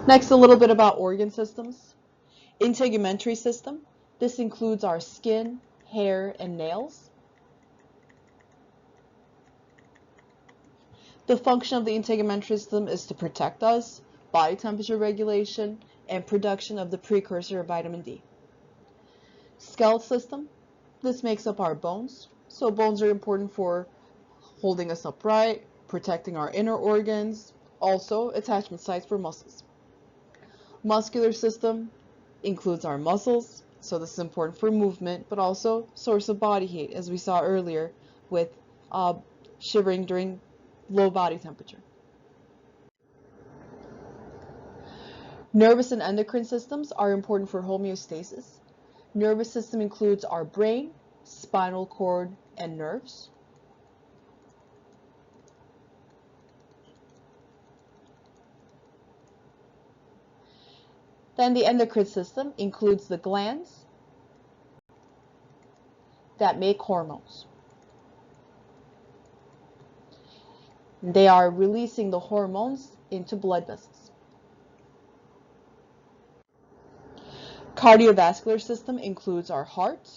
Next, a little bit about organ systems. Integumentary system. This includes our skin, hair, and nails. The function of the integumentary system is to protect us, body temperature regulation, and production of the precursor of vitamin D. Skeletal system. This makes up our bones. So bones are important for holding us upright, protecting our inner organs, also attachment sites for muscles. Muscular system includes our muscles, so this is important for movement, but also source of body heat, as we saw earlier with shivering during low body temperature. Nervous and endocrine systems are important for homeostasis. Nervous system includes our brain, spinal cord, and nerves. Then the endocrine system includes the glands that make hormones. They are releasing the hormones into blood vessels. Cardiovascular system includes our heart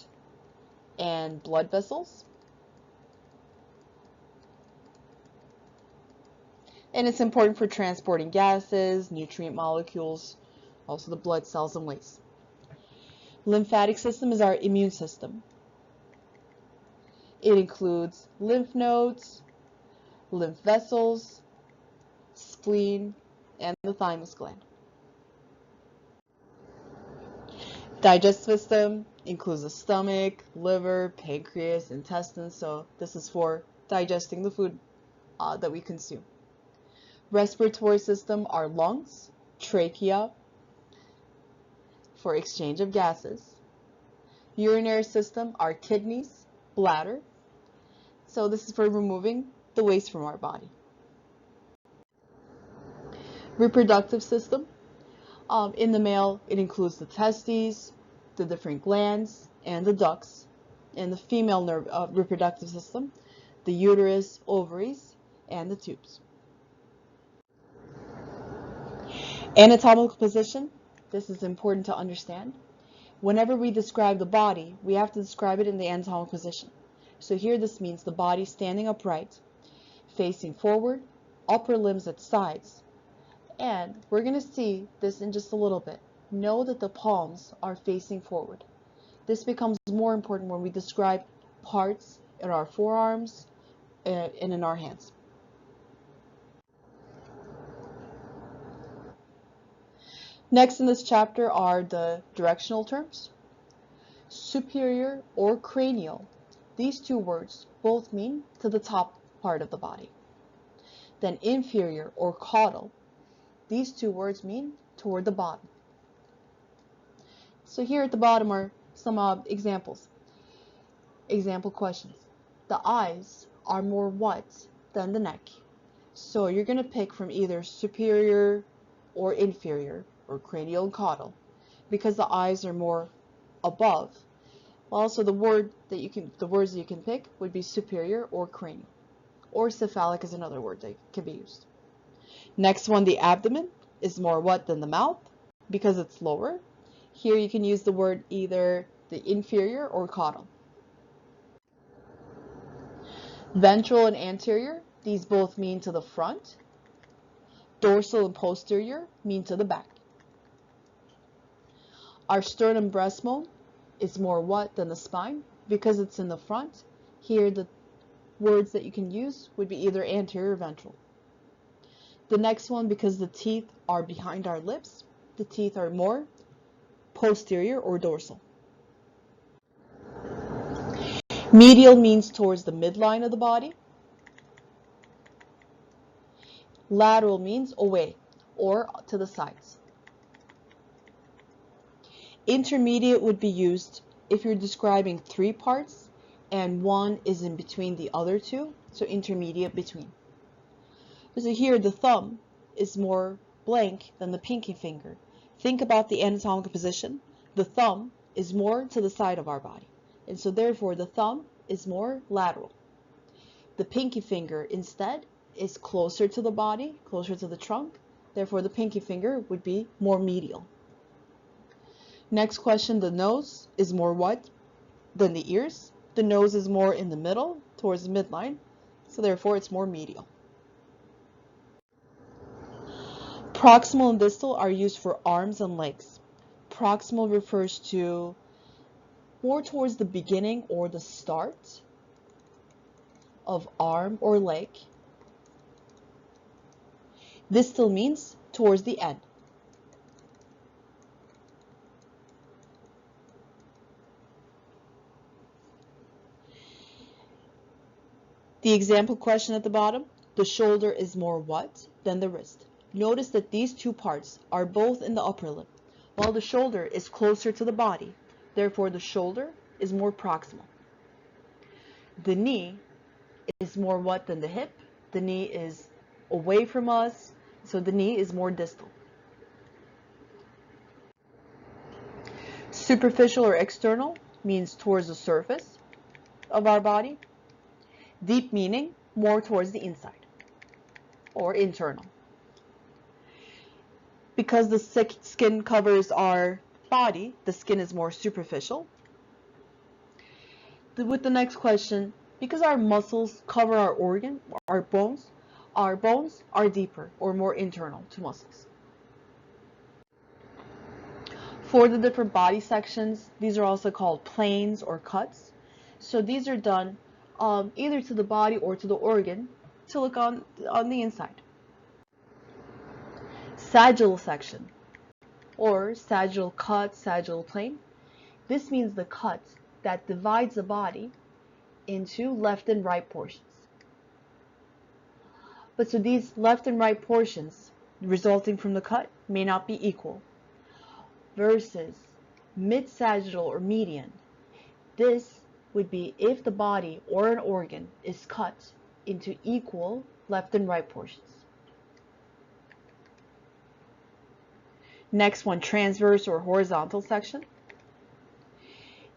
and blood vessels. And it's important for transporting gases, nutrient molecules, also the blood cells and waste. Lymphatic system is our immune system. It includes lymph nodes, lymph vessels, spleen, and the thymus gland. Digestive system includes the stomach, liver, pancreas, intestines, so this is for digesting the food that we consume. Respiratory system are lungs, trachea, for exchange of gases. Urinary system are kidneys, bladder, so this is for removing the waste from our body. Reproductive system, in the male it includes the testes, the different glands, and the ducts. In the female reproductive system, the uterus, ovaries, and the tubes. Anatomical position, this is important to understand. Whenever we describe the body, we have to describe it in the anatomical position. So here this means the body standing upright, facing forward, upper limbs at sides. And we're going to see this in just a little bit. Know that the palms are facing forward. This becomes more important when we describe parts in our forearms and in our hands. Next in this chapter are the directional terms. Superior or cranial. These two words both mean to the top part of the body. Then inferior or caudal. These two words mean toward the bottom. So here at the bottom are some examples. Example questions. The eyes are more what than the neck? So you're going to pick from either superior or inferior or cranial and caudal because the eyes are more above. Also, the words that you can pick would be superior or cranial, or cephalic is another word that can be used. Next one, the abdomen is more what than the mouth because it's lower. Here you can use the word either the inferior or caudal. Ventral and anterior, these both mean to the front. Dorsal and posterior mean to the back. Our sternum breastbone is more what than the spine because it's in the front. Here the words that you can use would be either anterior or ventral. The next one, because the teeth are behind our lips, the teeth are more posterior or dorsal. Medial means towards the midline of the body. Lateral means away or to the sides. Intermediate would be used if you're describing three parts and one is in between the other two, so intermediate between. So here the thumb is more blank than the pinky finger. Think about the anatomical position. The thumb is more to the side of our body, and so therefore the thumb is more lateral. The pinky finger instead is closer to the body, closer to the trunk, Therefore, the pinky finger would be more medial. Next question, the nose is more what than the ears? The nose is more in the middle, towards the midline, so therefore it's more medial. Proximal and distal are used for arms and legs. Proximal refers to more towards the beginning or the start of arm or leg. Distal means towards the end. The example question at the bottom, the shoulder is more what than the wrist? Notice that these two parts are both in the upper lip, while the shoulder is closer to the body. Therefore, the shoulder is more proximal. The knee is more what than the hip? The knee is away from us, so the knee is more distal. Superficial or external means towards the surface of our body. Deep meaning more towards the inside or internal. Because the skin covers our body, the skin is more superficial. With the next question, because our muscles cover our bones are deeper or more internal to muscles. For the different body sections, these are also called planes or cuts. So these are done either to the body or to the organ to look on the inside. Sagittal section or sagittal cut, sagittal plane. This means the cut that divides the body into left and right portions. But so these left and right portions resulting from the cut may not be equal. Versus mid-sagittal or median. This would be if the body or an organ is cut into equal left and right portions. Next one, transverse or horizontal section.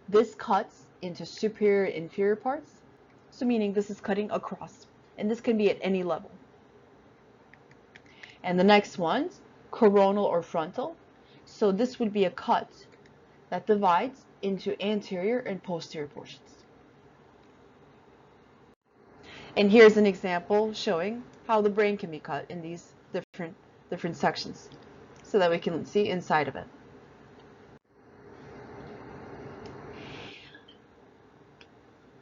This cuts into superior and inferior parts, so meaning this is cutting across, and this can be at any level. And the next one, coronal or frontal. So this would be a cut that divides into anterior and posterior portions. And here's an example showing how the brain can be cut in these different sections so that we can see inside of it.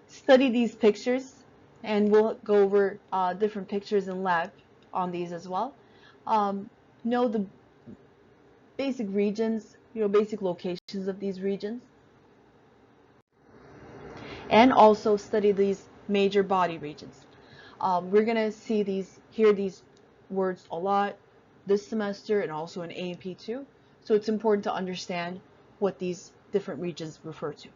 Study these pictures, and we'll go over different pictures in lab on these as well. Know the basic regions, basic locations of these regions. And also study these major body regions. We're going to hear these words a lot this semester and also in A&P2. So it's important to understand what these different regions refer to.